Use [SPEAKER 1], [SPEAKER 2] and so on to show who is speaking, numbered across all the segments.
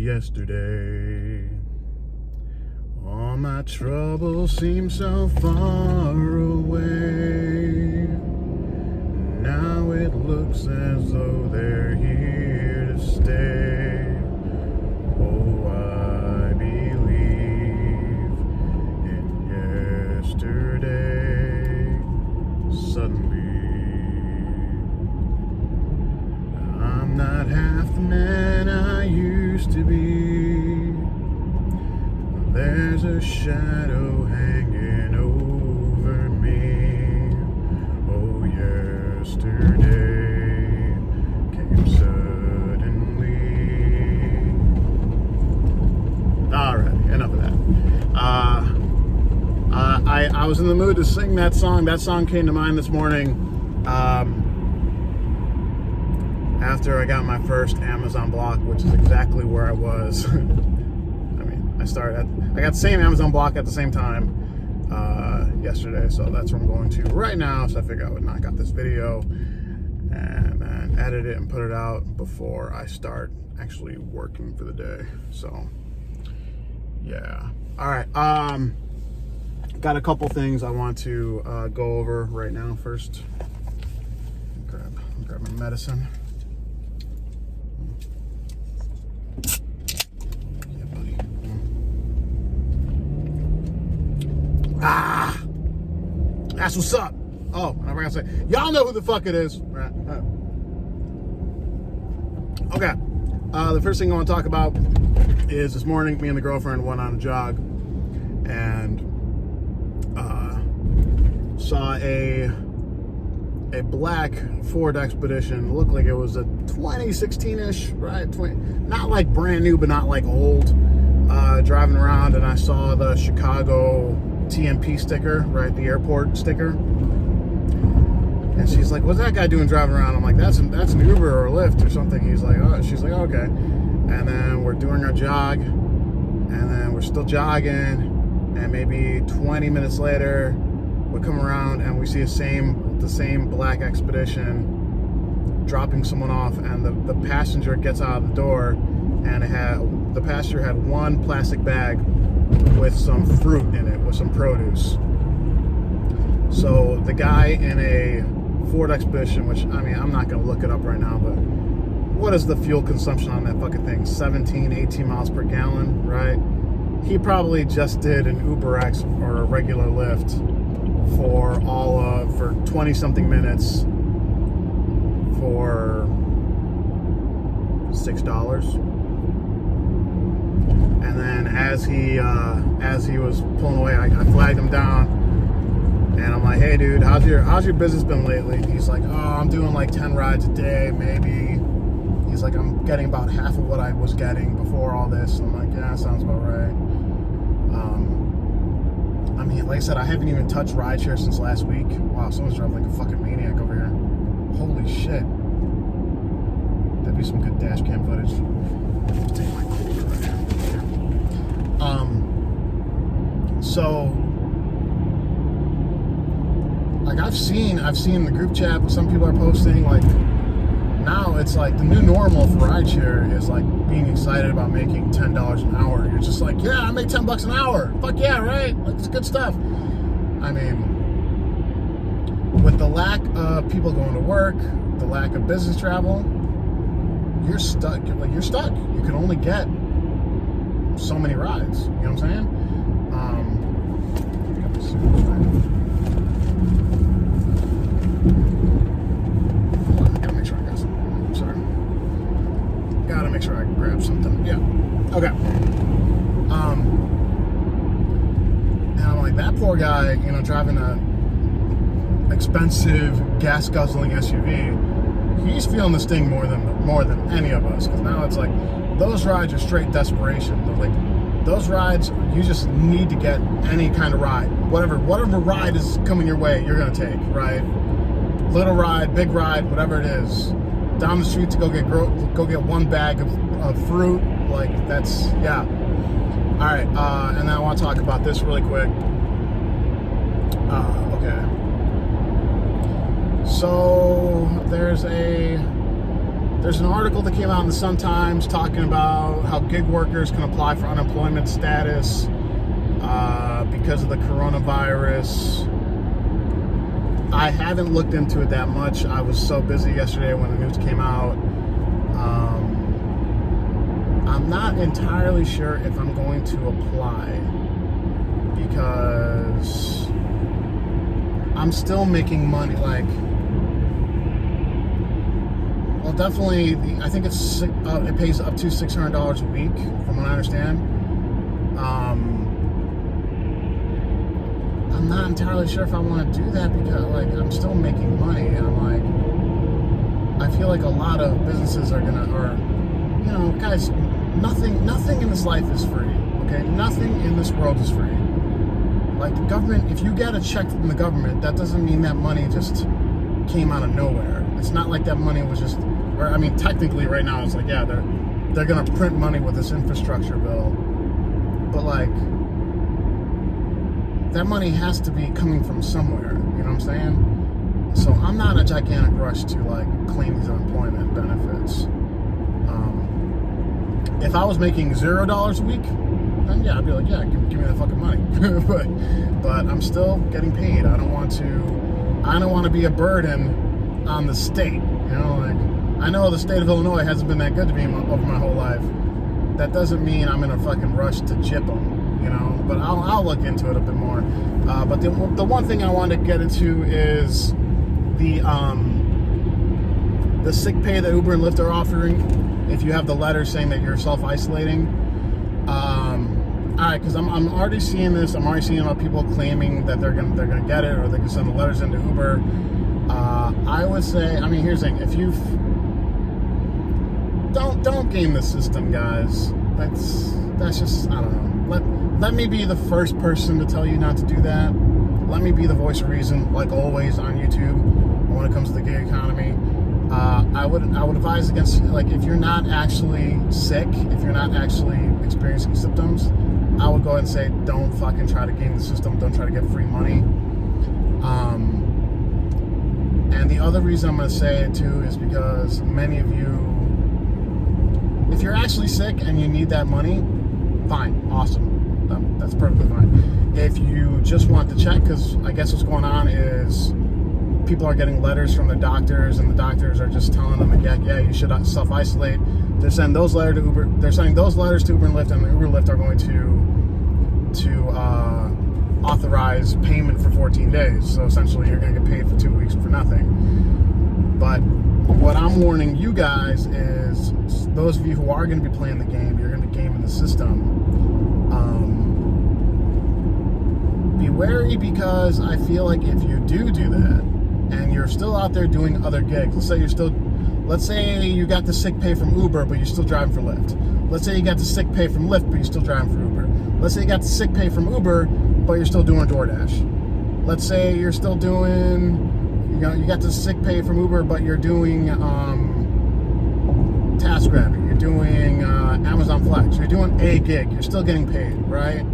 [SPEAKER 1] yesterday. All my troubles seem so far away. Now it looks as though they're here to stay. Oh, I believe in yesterday. Suddenly, I'm not half the man I used to be. There's a shadow hanging over me. Oh, yesterday came suddenly. Alright, enough of that. I was in the mood to sing that song. That song came to mind this morning after I got my first Amazon block, which is exactly where I was. I got the same Amazon block at the same time yesterday, so that's where I'm going to right now. So I figured I would knock out this video and then edit it and put it out before I start actually working for the day. So yeah, all right. Got a couple things I want to go over right now. First, grab my medicine. That's what's up. Oh, I forgot to say, y'all know who the fuck it is. Right. Okay. The first thing I want to talk about is this morning, me and the girlfriend went on a jog and saw a black Ford Expedition. Looked like it was a 2016-ish, right? Not like brand new, but not like old. Driving around, and I saw the Chicago TMP sticker, right, the airport sticker, and she's like, "What's that guy doing driving around?" I'm like, "That's an Uber or a Lyft or something." He's like, "Oh," she's like, "Okay," and then we're doing our jog, and then we're still jogging, and maybe 20 minutes later, we come around and we see the same black Expedition dropping someone off, and the passenger gets out of the door, and the passenger had one plastic bag with some fruit in it, with some produce. So the guy in a Ford Expedition, which, I mean, I'm not going to look it up right now, but what is the fuel consumption on that fucking thing? 17, 18 miles per gallon, right? He probably just did an UberX or a regular Lyft for 20-something minutes for $6. And then as he was pulling away, I flagged him down, and I'm like, "Hey, dude, how's your business been lately?" He's like, "Oh, I'm doing like 10 rides a day, maybe." He's like, "I'm getting about half of what I was getting before all this." I'm like, "Yeah, that sounds about right." I mean, like I said, I haven't even touched rideshare since last week. Wow, someone's driving like a fucking maniac over here. Holy shit. That'd be some good dash cam footage. Take my cooler right here. So, like, I've seen the group chat, but some people are posting, like, now it's like the new normal for rideshare is like being excited about making $10 an hour. You're just like, yeah, I make $10 an hour. Fuck yeah, right? Like, it's good stuff. I mean, with the lack of people going to work, the lack of business travel, you're stuck. You're stuck. You can only get so many rides. You know what I'm saying? Gotta make sure I got something. I'm sorry. Gotta make sure I can grab something. Yeah. Okay. And I'm like, that poor guy, driving a expensive gas guzzling SUV. He's feeling this thing more than any of us, because now it's like those rides are straight desperation. They're like, those rides, you just need to get any kind of ride, whatever ride is coming your way, you're gonna take, right? Little ride, big ride, whatever it is, down the street to go get one bag of fruit, like that's, yeah. All right, and then I want to talk about this really quick. Okay. So there's There's an article that came out in the Sun-Times talking about how gig workers can apply for unemployment status because of the coronavirus. I haven't looked into it that much. I was so busy yesterday when the news came out. I'm not entirely sure if I'm going to apply because I'm still making money. Like, well, definitely, I think it pays up to $600 a week, from what I understand. I'm not entirely sure if I want to do that because, like, I'm still making money, and I'm like, I feel like a lot of businesses are gonna, or, you know, guys, nothing in this life is free. Okay, nothing in this world is free. Like, the government, if you get a check from the government, that doesn't mean that money just came out of nowhere. It's not like that money was just, or I mean, technically right now it's like, yeah, they're gonna print money with this infrastructure bill, but like, that money has to be coming from somewhere, you know what I'm saying? So I'm not in a gigantic rush to like claim these unemployment benefits. If I was making $0 a week, then yeah, I'd be like, yeah, give me the fucking money. but I'm still getting paid. I don't want to be a burden on the state. You know, like, I know the state of Illinois hasn't been that good to me over my whole life. That doesn't mean I'm in a fucking rush to chip them, you know, but I'll look into it a bit more. But the one thing I wanted to get into is the sick pay that Uber and Lyft are offering if you have the letter saying that you're self-isolating. All right, because I'm already seeing this. I'm already seeing about people claiming that they're gonna get it, or they can send the letters into Uber. I would say, I mean, here's the thing: if you don't game the system, guys. That's just, I don't know. Let me be the first person to tell you not to do that. Let me be the voice of reason, like always on YouTube when it comes to the gig economy. I would advise against, like, if you're not actually sick, if you're not actually experiencing symptoms, I would go ahead and say, don't fucking try to game the system. Don't try to get free money. And the other reason I'm going to say it too is because many of you, if you're actually sick and you need that money, fine, awesome. That's perfectly fine. If you just want to check, because I guess what's going on is people are getting letters from the doctors, and the doctors are just telling them, yeah, you should self-isolate. They're sending those letters to Uber. They're sending those letters to Uber and Lyft, and the Uber and Lyft are going to authorize payment for 14 days. So essentially, you're going to get paid for 2 weeks for nothing. But what I'm warning you guys is, those of you who are going to be playing the game, you're going to be gaming the system. Be wary, because I feel like if you do that, and you're still out there doing other gigs, let's say you got the sick pay from Uber, but you're still driving for Lyft. Let's say you got the sick pay from Lyft, but you're still driving for Uber. Let's say you got the sick pay from Uber, but you're still doing DoorDash. Let's say you're still doing, you got the sick pay from Uber, but you're doing TaskRabbit, you're doing Amazon Flex, you're doing a gig, you're still getting paid, right?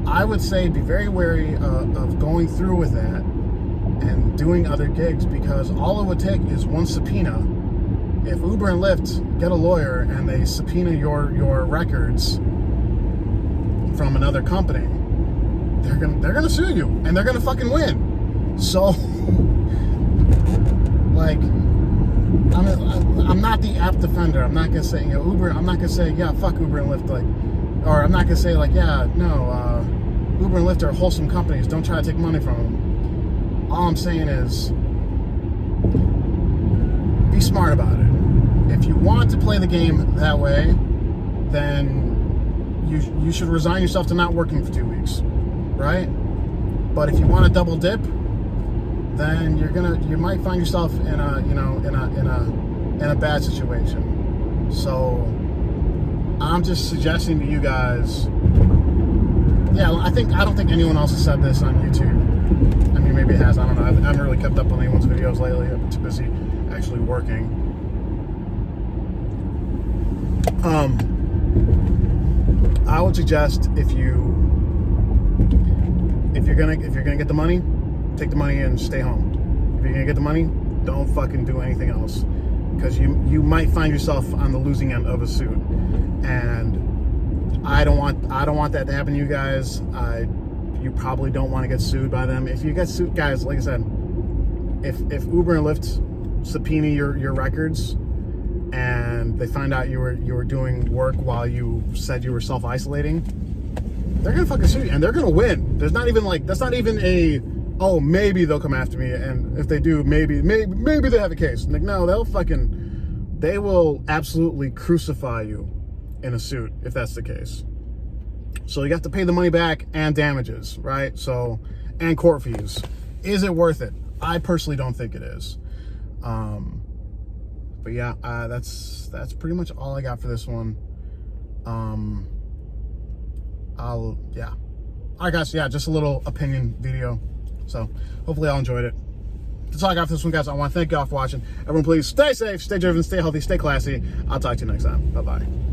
[SPEAKER 1] I would say be very wary of going through with that and doing other gigs, because all it would take is one subpoena. If Uber and Lyft get a lawyer and they subpoena your records from another company, they're gonna sue you, and they're gonna fucking win. So, like, I'm not the app defender. I'm not gonna say, Uber. I'm not gonna say, yeah, fuck Uber and Lyft, like, or I'm not gonna say, like, yeah, no, Uber and Lyft are wholesome companies. Don't try to take money from them. All I'm saying is, be smart about it. If you want to play the game that way, then you should resign yourself to not working for 2 weeks, right? But if you want to double dip, then you might find yourself in a bad situation. So I'm just suggesting to you guys. Yeah, I don't think anyone else has said this on YouTube. I mean, maybe it has. I don't know. I haven't really kept up on anyone's videos lately. I've been too busy actually working. I would suggest if you're gonna get the money, take the money and stay home. If you're gonna get the money, don't fucking do anything else. because you might find yourself on the losing end of a suit, and I don't want that to happen to you guys. You probably don't want to get sued by them. If you get sued, guys, like I said, if Uber and Lyft subpoena your records and they find out you were doing work while you said you were self-isolating, they're gonna fucking sue you, and they're gonna win. There's not even like, that's not even a, oh, maybe they'll come after me, and if they do, maybe they have a case. Like, no, they will absolutely crucify you in a suit if that's the case. So you have to pay the money back and damages, right? So, and court fees. Is it worth it? I personally don't think it is. But yeah, that's pretty much all I got for this one. Yeah. All right, guys. Yeah, just a little opinion video. So hopefully y'all enjoyed it. That's all I got for this one, guys. I want to thank y'all for watching. Everyone, please stay safe, stay driven, stay healthy, stay classy. I'll talk to you next time. Bye-bye.